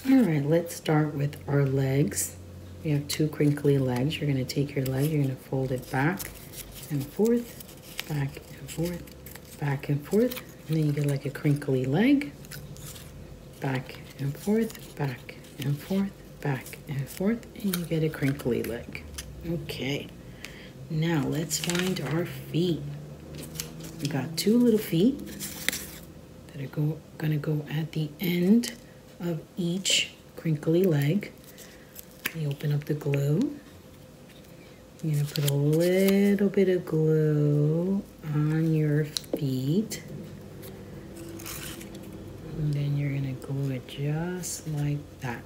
All right, let's start with our legs. We have two crinkly legs. You're going to take your leg, you're going to fold it back and forth, back and forth, back and forth. And then you get like a crinkly leg. Back and forth, back and forth, back and forth, and you get a crinkly leg. Okay, now let's find our feet. We got two little feet that are gonna go at the end of each crinkly leg. You open up the glue. You're gonna put a little bit of glue on your feet. And then you're gonna glue it just like that.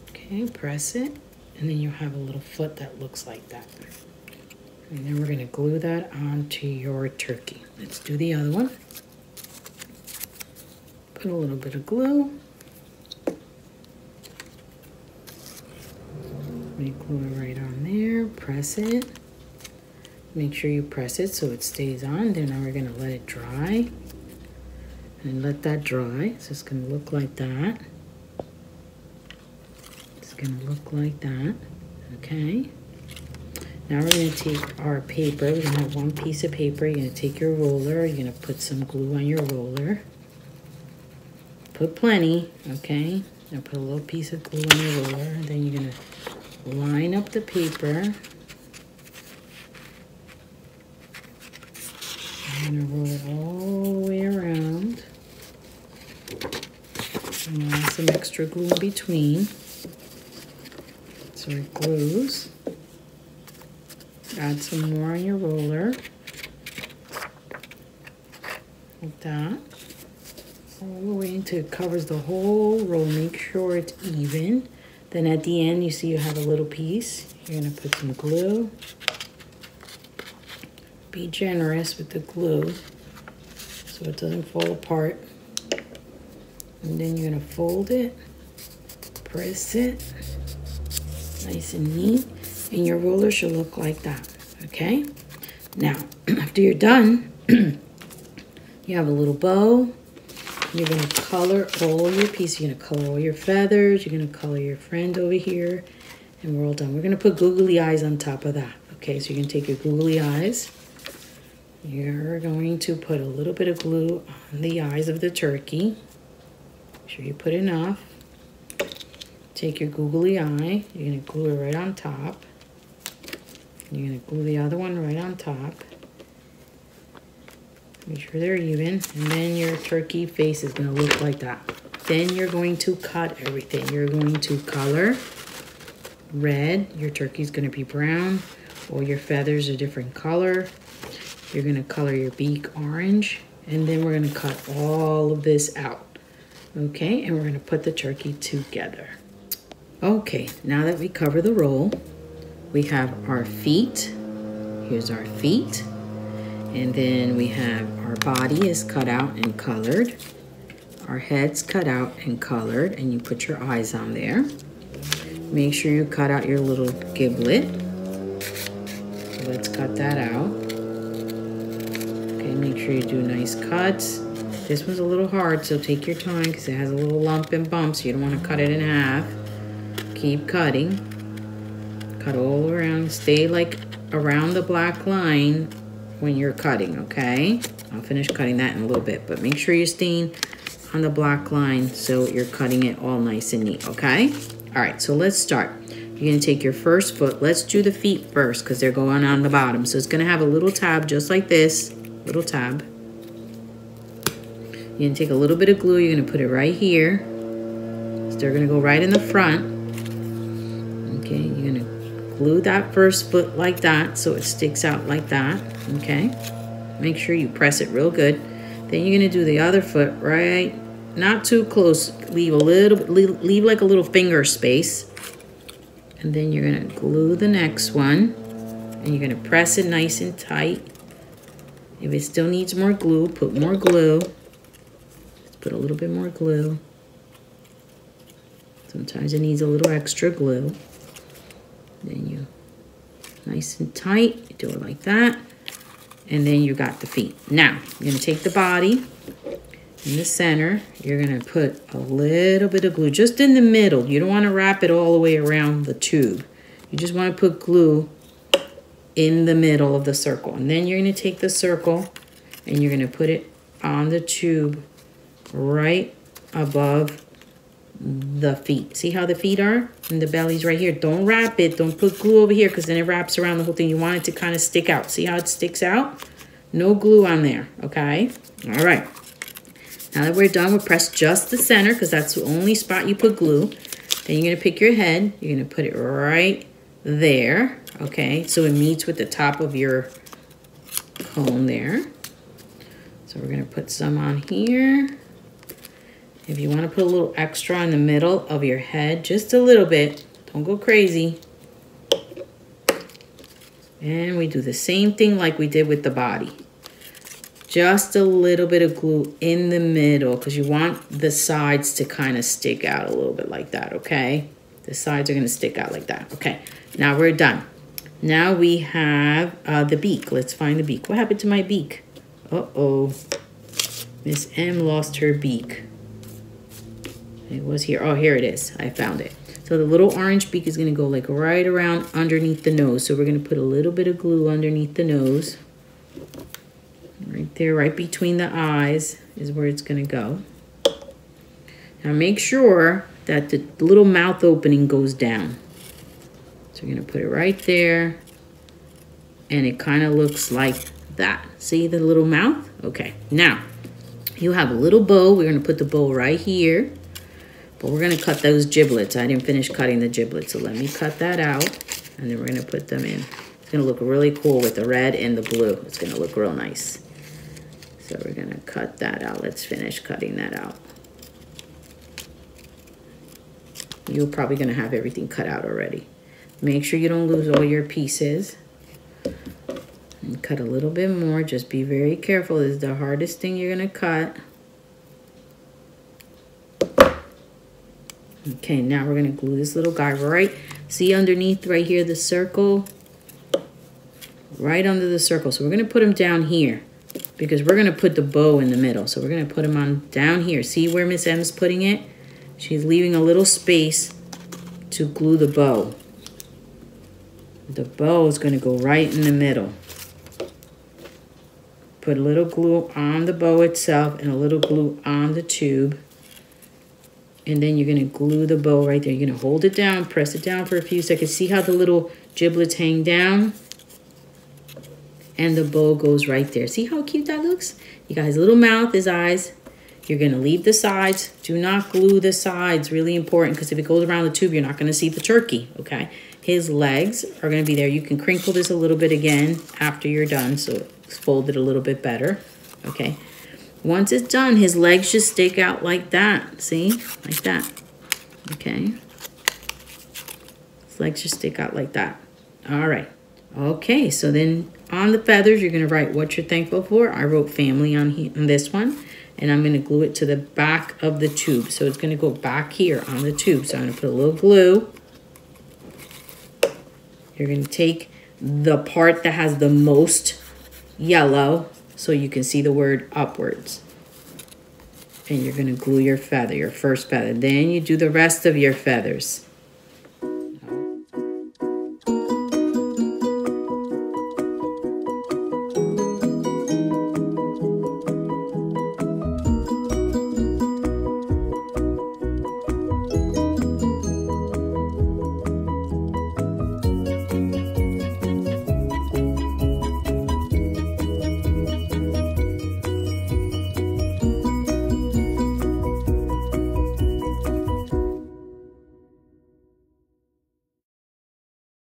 Okay, press it, and then you'll have a little foot that looks like that. And then we're gonna glue that onto your turkey. Let's do the other one. Put a little bit of glue. Glue it right on there, press it. Make sure you press it so it stays on. Then now we're gonna let it dry. And let that dry. So it's gonna look like that. It's gonna look like that, okay? Now we're gonna take our paper. We're gonna have one piece of paper. You're gonna take your roller. You're gonna put some glue on your roller. Put plenty, okay? Now put a little piece of glue on your roller. And then you're gonna line up the paper. I'm gonna roll it all the way around. And add some extra glue in between so it glues. Add some more on your roller. Like that. All the way until it covers the whole roll. Make sure it's even. Then at the end, you see you have a little piece. You're gonna put some glue. Be generous with the glue so it doesn't fall apart. And then you're gonna fold it, press it, nice and neat, and your roller should look like that, okay? Now, after you're done, you have a little bow. You're gonna color all your pieces. You're gonna color all your feathers. You're gonna color your friend over here, and we're all done. We're gonna put googly eyes on top of that, okay? So you're gonna take your googly eyes. You're going to put a little bit of glue on the eyes of the turkey. Make sure you put enough. Take your googly eye. You're going to glue it right on top. You're going to glue the other one right on top. Make sure they're even. And then your turkey face is going to look like that. Then you're going to cut everything. You're going to color red. Your turkey's going to be brown. All your feathers are a different color. You're gonna color your beak orange, and then we're gonna cut all of this out. Okay, and we're gonna put the turkey together. Okay, now that we cover the roll, we have our feet. Here's our feet. And then we have our body is cut out and colored. Our head's cut out and colored, and you put your eyes on there. Make sure you cut out your little giblet. So let's cut that out. Make sure you do nice cuts. This one's a little hard, so take your time because it has a little lump and bump, so you don't want to cut it in half. Keep cutting. Cut all around. Stay like around the black line when you're cutting, okay? I'll finish cutting that in a little bit, but make sure you're staying on the black line so you're cutting it all nice and neat, okay? All right, so let's start. You're gonna take your first foot. Let's do the feet first because they're going on the bottom. So it's gonna have a little tab just like this. Little tab. You're gonna take a little bit of glue. You're gonna put it right here. So they're gonna go right in the front. Okay, you're gonna glue that first foot like that so it sticks out like that. Okay, make sure you press it real good. Then you're gonna do the other foot right, not too close. Leave a little, leave like a little finger space. And then you're gonna glue the next one, and you're gonna press it nice and tight. If it still needs more glue, put more glue. Let's put a little bit more glue. Sometimes it needs a little extra glue. Then you, nice and tight, you do it like that. And then you got the feet. Now, you're gonna take the body. in the center, you're gonna put a little bit of glue, just in the middle. You don't wanna wrap it all the way around the tube. You just wanna put glue in the middle of the circle. And then you're gonna take the circle and you're gonna put it on the tube right above the feet. See how the feet are? And the belly's right here. Don't wrap it. Don't put glue over here because then it wraps around the whole thing. You want it to kind of stick out. See how it sticks out? No glue on there, okay? All right. Now that we're done, we'll press just the center because that's the only spot you put glue. Then you're going to pick your head. You're going to put it right there, okay? So it meets with the top of your cone there. So we're going to put some on here. If you want to put a little extra in the middle of your head, just a little bit, don't go crazy. And we do the same thing like we did with the body. Just a little bit of glue in the middle because you want the sides to kind of stick out a little bit like that, okay? The sides are going to stick out like that. Okay, now we're done. Now we have the beak. Let's find the beak. What happened to my beak? Uh-oh. Miss M lost her beak. It was here. Oh, here it is. I found it. So the little orange beak is going to go like right around underneath the nose. So we're going to put a little bit of glue underneath the nose. Right there, right between the eyes is where it's going to go. Now make sure that the little mouth opening goes down. So we're going to put it right there. And it kind of looks like that. See the little mouth? Okay. Now, you have a little bow. We're going to put the bow right here. But we're going to cut those giblets. I didn't finish cutting the giblets, so let me cut that out. And then we're going to put them in. It's going to look really cool with the red and the blue. It's going to look real nice. So we're going to cut that out. Let's finish cutting that out. You're probably going to have everything cut out already. Make sure you don't lose all your pieces. And cut a little bit more. Just be very careful. This is the hardest thing you're going to cut. Okay, now we're going to glue this little guy right, see underneath right here, the circle, right under the circle. So we're going to put him down here because we're going to put the bow in the middle. So we're going to put him on down here. See where Miss M's putting it? She's leaving a little space to glue the bow. The bow is going to go right in the middle. Put a little glue on the bow itself and a little glue on the tube. And then you're going to glue the bow right there. You're going to hold it down, press it down for a few seconds. See how the little giblets hang down? And the bow goes right there. See how cute that looks? You got his little mouth, his eyes. You're going to leave the sides. Do not glue the sides. Really important because if it goes around the tube, you're not going to see the turkey, okay? His legs are going to be there. You can crinkle this a little bit again after you're done, so it's folded a little bit better, okay? Once it's done, his legs just stick out like that. See? Like that. Okay? His legs just stick out like that. All right. Okay, so then on the feathers, you're going to write what you're thankful for. I wrote family on this one. And I'm going to glue it to the back of the tube. So it's going to go back here on the tube. So I'm going to put a little glue. You're going to take the part that has the most yellow so you can see the word upwards. And you're going to glue your feather, your first feather. Then you do the rest of your feathers.